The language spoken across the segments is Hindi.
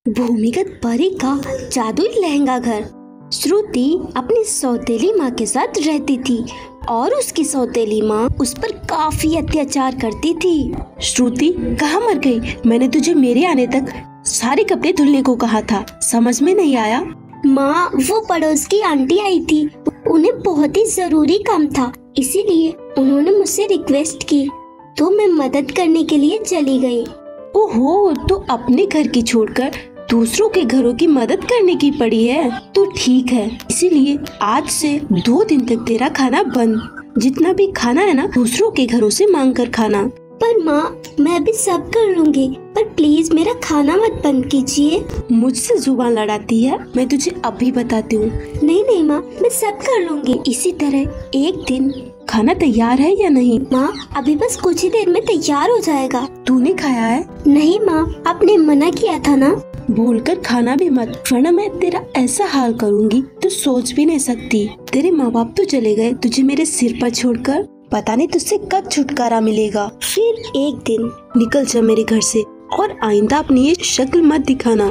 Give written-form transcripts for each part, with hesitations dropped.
भूमिगत परी का जादुई लहंगा घर। श्रुति अपनी सौतेली माँ के साथ रहती थी और उसकी सौतेली माँ उस पर काफी अत्याचार करती थी। श्रुति कहाँ मर गई? मैंने तुझे मेरे आने तक सारे कपड़े धुलने को कहा था, समझ में नहीं आया? माँ, वो पड़ोस की आंटी आई थी, उन्हें बहुत ही जरूरी काम था, इसीलिए उन्होंने मुझसे रिक्वेस्ट की तो मैं मदद करने के लिए चली गई। ओहो, तो अपने घर की छोड़कर दूसरों के घरों की मदद करने की पड़ी है। तो ठीक है, इसीलिए आज से 2 दिन तक तेरा खाना बंद। जितना भी खाना है ना, दूसरों के घरों से मांग कर खाना। पर माँ, मैं भी सब कर लूंगी, पर प्लीज मेरा खाना मत बंद कीजिए। मुझसे जुबान लड़ाती है, मैं तुझे अभी बताती हूँ। नहीं नहीं माँ, मैं सब कर लूंगी। इसी तरह एक दिन खाना तैयार है या नहीं? माँ, अभी बस कुछ ही देर में तैयार हो जाएगा। तूने खाया है? नहीं माँ, आपने मना किया था ना। भूलकर खाना भी मत, वरना मैं तेरा ऐसा हाल करूँगी तो सोच भी नहीं सकती। तेरे माँ बाप तो चले गए तुझे मेरे सिर पर छोड़कर, पता नहीं तुझसे कब छुटकारा मिलेगा। फिर एक दिन निकल जा मेरे घर से और आइंदा अपनी ये शक्ल मत दिखाना,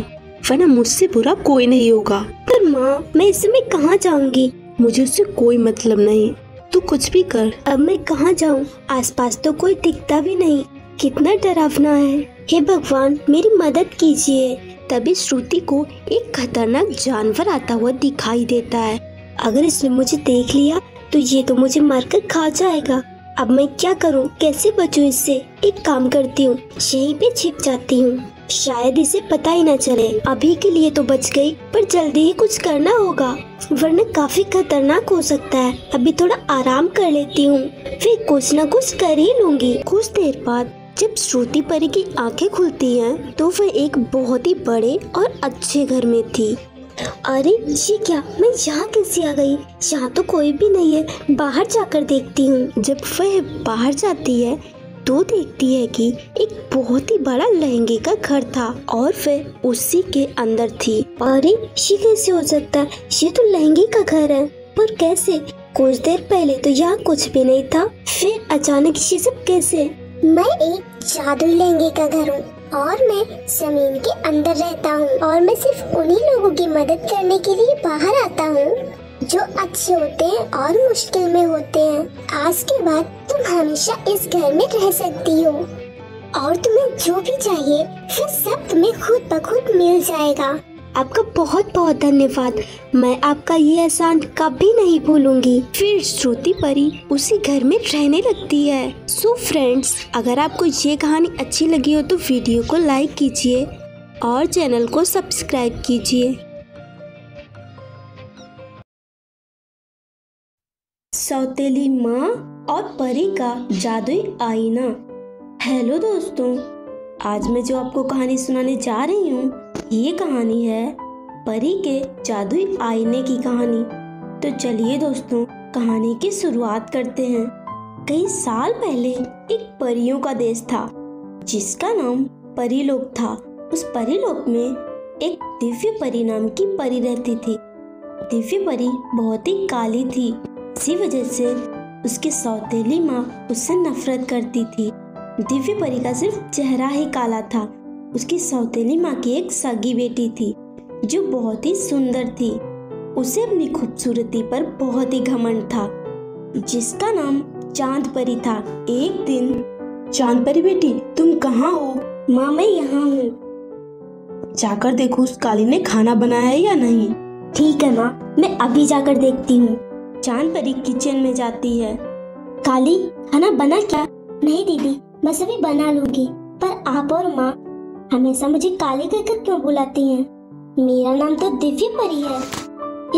वरना मुझसे बुरा कोई नहीं होगा। पर माँ, मैं इस समय कहाँ जाऊँगी? मुझे उससे कोई मतलब नहीं, तू कुछ भी कर। अब मैं कहाँ जाऊँ? आसपास तो कोई दिखता भी नहीं, कितना डरावना है। हे भगवान, मेरी मदद कीजिए। तभी श्रुति को एक खतरनाक जानवर आता हुआ दिखाई देता है। अगर इसने मुझे देख लिया तो ये तो मुझे मारकर खा जाएगा। अब मैं क्या करूं? कैसे बचूं इससे? एक काम करती हूँ, यहीं पे छिप जाती हूँ, शायद इसे पता ही ना चले। अभी के लिए तो बच गई, पर जल्दी ही कुछ करना होगा, वरना काफी खतरनाक हो सकता है। अभी थोड़ा आराम कर लेती हूँ, फिर कुछ न कुछ कर ही लूंगी। कुछ देर बाद जब श्रुति परी की आंखें खुलती हैं, तो वह एक बहुत ही बड़े और अच्छे घर में थी। अरे ये क्या, मैं यहाँ कैसे आ गई? यहाँ तो कोई भी नहीं है, बाहर जाकर देखती हूँ। जब वह बाहर जाती है तो देखती है कि एक बहुत ही बड़ा लहंगे का घर था और वह उसी के अंदर थी। अरे ये कैसे हो सकता है? ये तो लहंगे का घर है, पर कैसे? कुछ देर पहले तो यहाँ कुछ भी नहीं था, फिर अचानक ये सब कैसे? मैं एक जादुई लहंगे का घर हूँ और मैं जमीन के अंदर रहता हूँ और मैं सिर्फ उन्हीं लोगों की मदद करने के लिए बाहर आता हूँ जो अच्छे होते हैं और मुश्किल में होते हैं। आज के बाद तुम हमेशा इस घर में रह सकती हो और तुम्हें जो भी चाहिए फिर सब तुम्हें खुद ब खुद मिल जाएगा। आपका बहुत बहुत धन्यवाद, मैं आपका ये एहसान कभी नहीं भूलूंगी। फिर श्रुति परी उसी घर में रहने लगती है। सो फ्रेंड्स, अगर आपको ये कहानी अच्छी लगी हो तो वीडियो को लाइक कीजिए और चैनल को सब्सक्राइब कीजिए। सौतेली माँ और परी का जादुई आईना। हेलो दोस्तों, आज मैं जो आपको कहानी सुनाने जा रही हूँ, ये कहानी है परी के जादुई आईने की कहानी। तो चलिए दोस्तों, कहानी की शुरुआत करते हैं। कई साल पहले एक परियों का देश था जिसका नाम परीलोक था। उस परीलोक में एक दिव्य परी नाम की परी रहती थी। दिव्य परी बहुत ही काली थी, इसी वजह से उसकी सौतेली माँ उससे नफरत करती थी। दिव्य परी का सिर्फ चेहरा ही काला था। उसकी सौतेली माँ की एक सगी बेटी थी जो बहुत ही सुंदर थी। उसे अपनी खूबसूरती पर बहुत ही घमंड था, जिसका नाम चांद परी था। एक दिन, चांद परी बेटी, तुम कहाँ हो? माँ, मैं यहाँ हूँ। जाकर देखो उस काली ने खाना बनाया है या नहीं। ठीक है माँ, मैं अभी जाकर देखती हूँ। चांद परी किचन में जाती है। काली, खाना बना क्या? नहीं दीदी, मैं सभी बना लूंगी, पर आप और माँ हमेशा मुझे काली कहकर क्यों बुलाती हैं? मेरा नाम तो दिव्य परी है।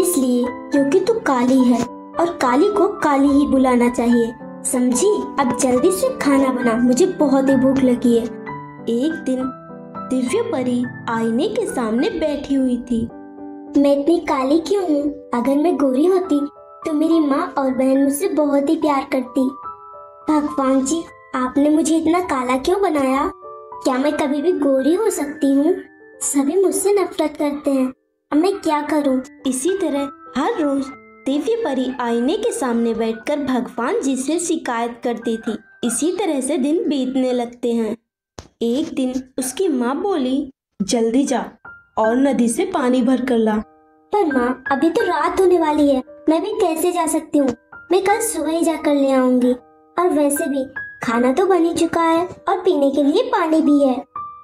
इसलिए क्योंकि तू काली है और काली को काली ही बुलाना चाहिए, समझी? अब जल्दी से खाना बना, मुझे बहुत ही भूख लगी है। एक दिन दिव्य परी आईने के सामने बैठी हुई थी। मैं इतनी काली क्यों हूँ? अगर मैं गोरी होती तो मेरी माँ और बहन मुझसे बहुत ही प्यार करती। भगवान जी, आपने मुझे इतना काला क्यों बनाया? क्या मैं कभी भी गोरी हो सकती हूँ? सभी मुझसे नफरत करते हैं, अब मैं क्या करूँ? इसी तरह हर रोज दिव्य परी आईने के सामने बैठकर भगवान जी से शिकायत करती थी। इसी तरह से दिन बीतने लगते हैं। एक दिन उसकी माँ बोली, जल्दी जा, और नदी से पानी भर कर ला। पर माँ, अभी तो रात होने वाली है, मैं भी कैसे जा सकती हूँ? मैं कल सुबह ही जाकर ले आऊंगी। और वैसे भी खाना तो बन ही चुका है और पीने के लिए पानी भी है,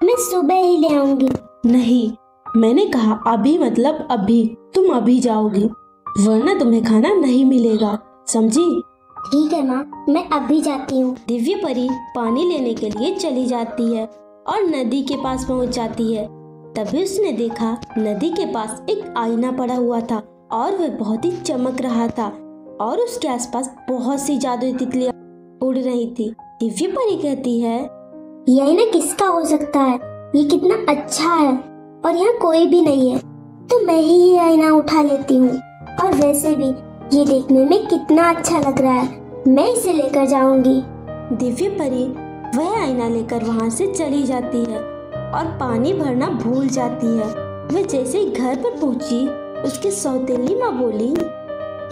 मैं सुबह ही ले आऊंगी। नहीं, मैंने कहा अभी मतलब अभी। तुम अभी जाओगी, वरना तुम्हें खाना नहीं मिलेगा, समझी? ठीक है माँ, मैं अभी जाती हूँ। दिव्य परी पानी लेने के लिए चली जाती है और नदी के पास पहुंच जाती है। तभी उसने देखा नदी के पास एक आईना पड़ा हुआ था और वह बहुत ही चमक रहा था और उसके आसपास बहुत सी जादुई तितलियां उड़ रही थी। दिव्य परी कहती है, ये आईना किसका हो सकता है? ये कितना अच्छा है और यहाँ कोई भी नहीं है, तो मैं ही ये आईना उठा लेती हूँ। और वैसे भी ये देखने में कितना अच्छा लग रहा है, मैं इसे लेकर जाऊंगी। दिव्य परी वह आईना लेकर वहाँ से चली जाती है और पानी भरना भूल जाती है। वह जैसे ही घर पर पहुंची, उसकी सौतेली माँ बोली,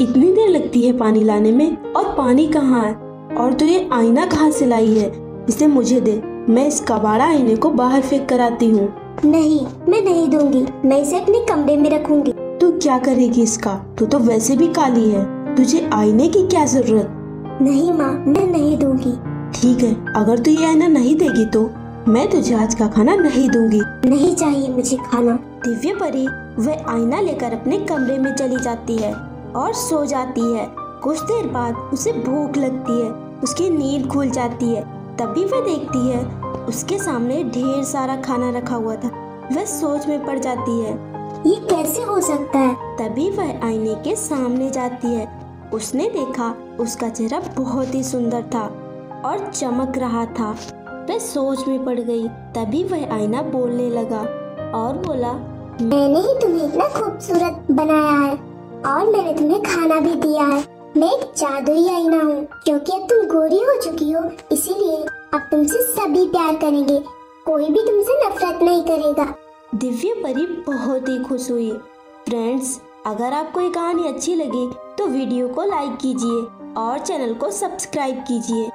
इतनी देर लगती है पानी लाने में, और पानी कहाँ है? और तू ये आईना कहाँ से लाई है? इसे मुझे दे, मैं इस कबाड़ा आईने को बाहर फेंक कर आती हूँ। नहीं, मैं नहीं दूंगी, मैं इसे अपने कमरे में रखूंगी। तू क्या करेगी इसका? तू तो वैसे भी काली है, तुझे आईने की क्या जरूरत? नहीं माँ, मैं नहीं दूंगी। ठीक है, अगर तू ये आईना नहीं देगी तो मैं तुझे आज का खाना नहीं दूंगी। नहीं चाहिए मुझे खाना। दिव्य परी वह आईना लेकर अपने कमरे में चली जाती है और सो जाती है। कुछ देर बाद उसे भूख लगती है, उसकी नींद खुल जाती है। तभी वह देखती है उसके सामने ढेर सारा खाना रखा हुआ था। वह सोच में पड़ जाती है, ये कैसे हो सकता है? तभी वह आईने के सामने जाती है। उसने देखा उसका चेहरा बहुत ही सुंदर था और चमक रहा था। वह सोच में पड़ गई। तभी वह आईना बोलने लगा और बोला, मैंने ही तुम्हें इतना खूबसूरत बनाया है और मैंने तुम्हें खाना भी दिया है। मैं एक जादुई आईना हूँ, क्योंकि अब तुम गोरी हो चुकी हो, इसीलिए अब तुमसे सभी प्यार करेंगे, कोई भी तुमसे नफरत नहीं करेगा। दिव्य परी बहुत ही खुश हुई। फ्रेंड्स, अगर आपको ये कहानी अच्छी लगी तो वीडियो को लाइक कीजिए और चैनल को सब्सक्राइब कीजिए।